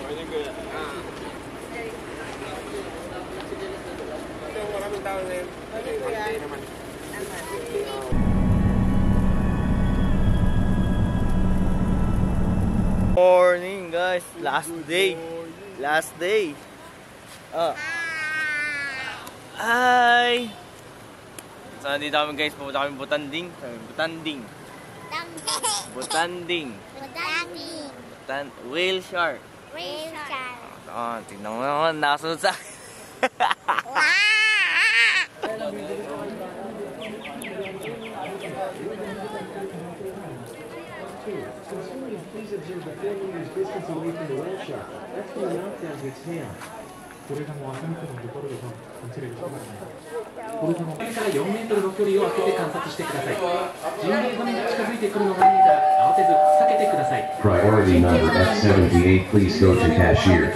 Maraming tao ngayon. Hindi naman. Morning guys, last day. Hi. So nandito kami guys, pupunta kami Butanding. Whale shark. Tingnan mo naman, nakasunod sa akin. Please observe the millimeters distance away from the whale shark. That's the amount down to its tail. 고래상어와 3m 정도 떨어져서 관찰해 주시기 고래상어から4メートルの距離を空けて観察してください。ジンベエザメが近づいてくるのが見えたら慌てず避けてください。Priority number F78, please go to cashier.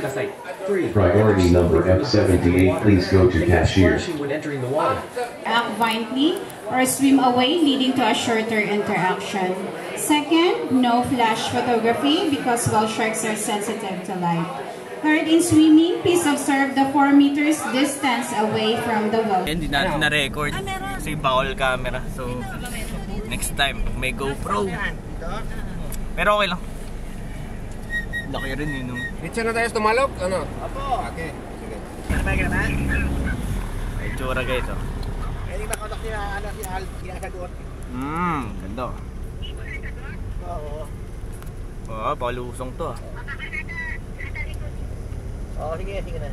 Priority number F78, please go to cashier. Act violently or swim away, leading to a shorter interaction. Second, no flash photography because whale sharks are sensitive to light. Third, in swimming, please observe the 4 meters distance away from the whale. Hindi natin na-record kasi bawal camera. So, next time, pag may GoPro. Pero okay lang. Laki rin yun. Dito na tayo tumalog? Ano? Apo! Okay. Sige. Kaya na? May tsura guys, oh. Pwede ba kontak niya si Al? Ginagagot? Ganda. Oo. Oo, palusong to ah. Oo, sige na.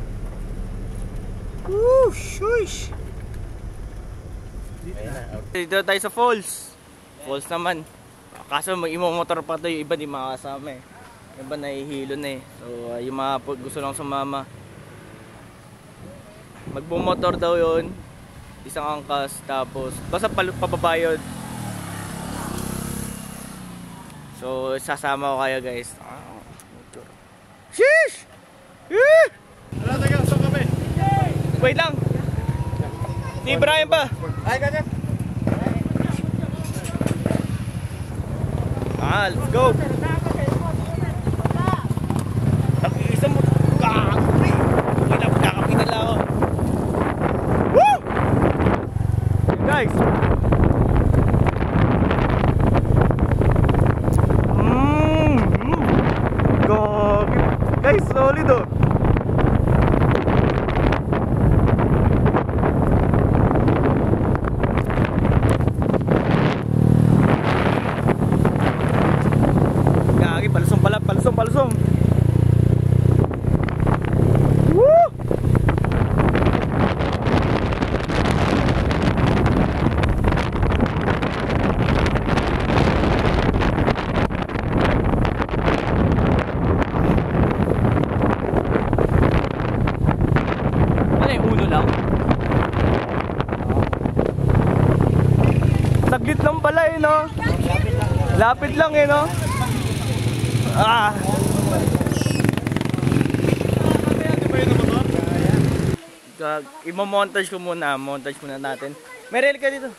Woo! Shush! Dito tayo sa falls. Falls naman. Kaso may imomotor pa to, yung iba di makakasama eh. Yung iba nahihilo na eh. So yung mga gusto lang sumama. Magbumotor daw yun. Isang angkas, tapos basta pababayod. So sasama ko kayo guys. Sheesh! Ano, taga, saan kami? Wait lang! Si Brian pa! Ay, ganyan! Let's go! Isa mo! Kakapit! Kakapit na ako! Woo! Guys! Guys, solid oh! Gagi, palusong pala, palusong! Woo! Saglit lang pala eh, no? Lapit lang eh, no? Imo-montage ko muna. Montage muna natin. May reel ka dito.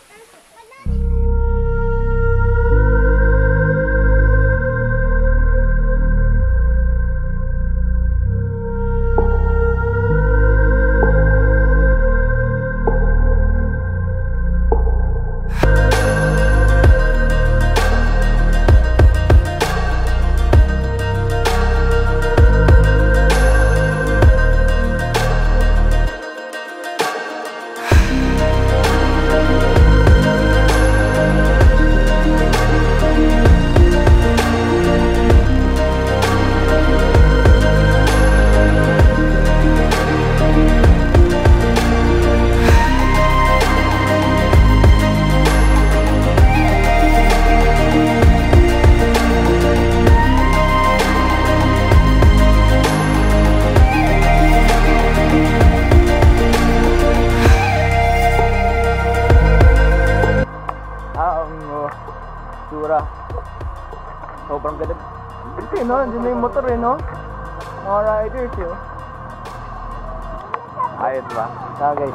Sobrang ganda. Ito eh, no? Diyan na yung motor eh, no? Mga riders eh. Ayos ba? Guys.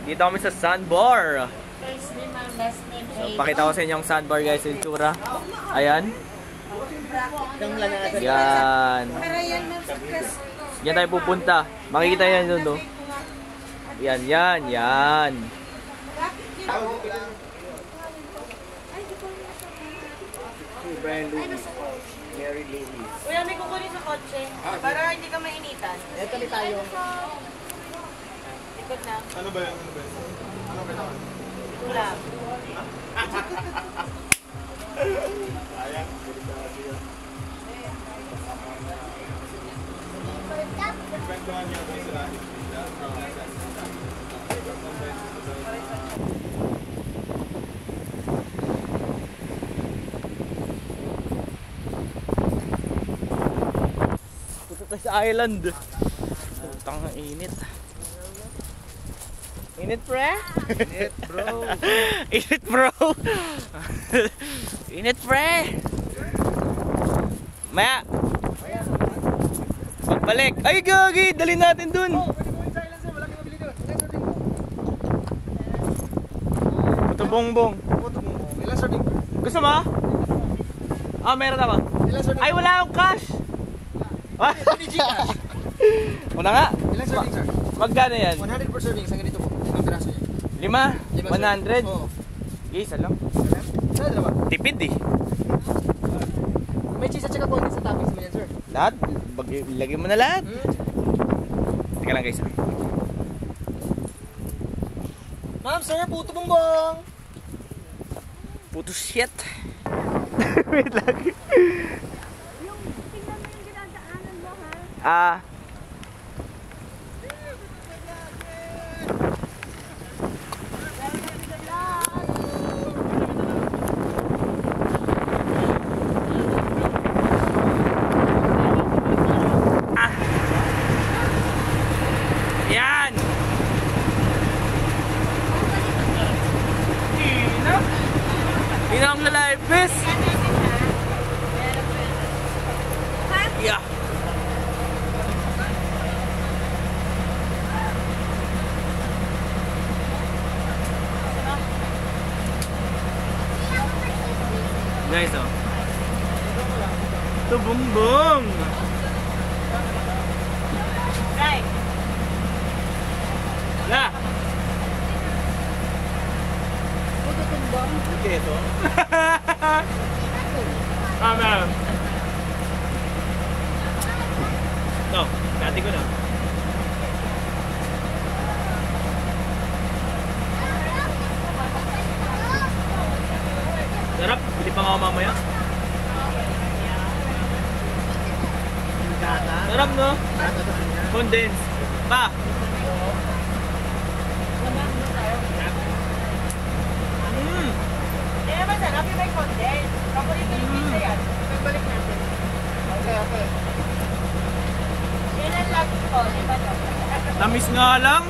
Dito kami sa sandbar. First name ang last name So, pakita ko sa inyo yung sandbar guys, yung tsura. Ayan. Yan. Yan tayo pupunta. Makikita yan doon, no? Yan, yan, yan. Kuya, may kukunin sa kotse. Para hindi ka mainitan. Ito tayo. Ikot na. Ano ba yan? Ano kailangan? Wala. Punta tayo sa island. Putang init. Init, pre? Init, bro. Init, bro. Init, pre. Maya. Pagbalik. Ay, gagi. Dali natin dun. Puto bongbong. Ilan serving? Gusto mo? Ah, meron ako. Ilan serving? Ay, wala akong cash. Una nga. Ilan serving, sir? Magkano yan? 100 per serving. Sa ganito po. Ang piraso niya. 5? 100? Oo. Isa lang. Saan na ba? Tipid eh. May cheese at saka konti sa toppings mo yan, sir. Lahat? Lagyan mo na lahat. Teka lang guys. Ma'am, sir, puto bongbong. Puto shit. Wait lang. Ah. Yan. Inang live this. Yeah. Guys, oh. Ito bongbong. Right. La. Puto tumbong. Okay, ito. Ah, ma'am. No, dati ko na. Sarap, bili pa nga ako mamaya. Sarap, no? Condense. Pa! Hindi naman sarap yung may condense. Paborito yung pizza yan. Balik natin. Okay. Yan ang lagi ko. Di ba no? Tamis nga lang.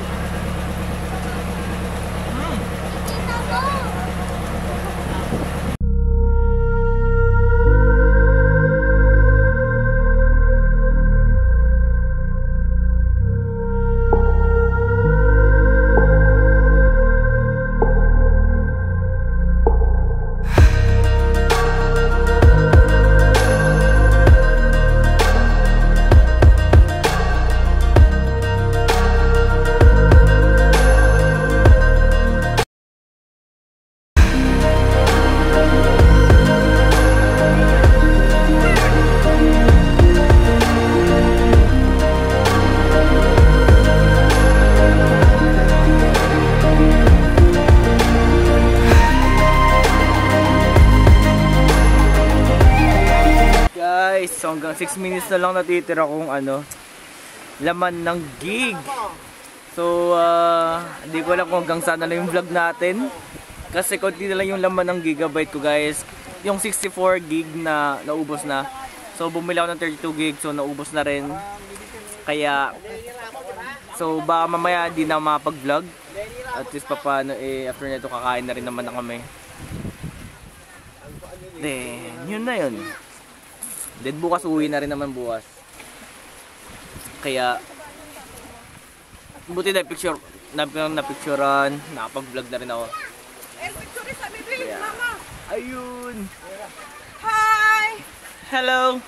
Guys, so hanggang 6 minutes na lang natitira kung ano, laman ng gig. So, hindi ko alam kung hanggang saan na lang yung vlog natin. Kasi konti na lang yung laman ng gigabyte ko guys. Yung 64 gig na naubos na. So, bumili ako ng 32 gig, so naubos na rin. Kaya, so baka mamaya di na makapag-vlog. At least pa paano, after nito kakain na rin naman na kami. Then, yun na yun. Then bukas uwi na rin naman bukas. Kaya buti na picture napicturan, nakapag-vlog na rin ako. Picture sa amin, please, mama. Ayun! Hi! Hello!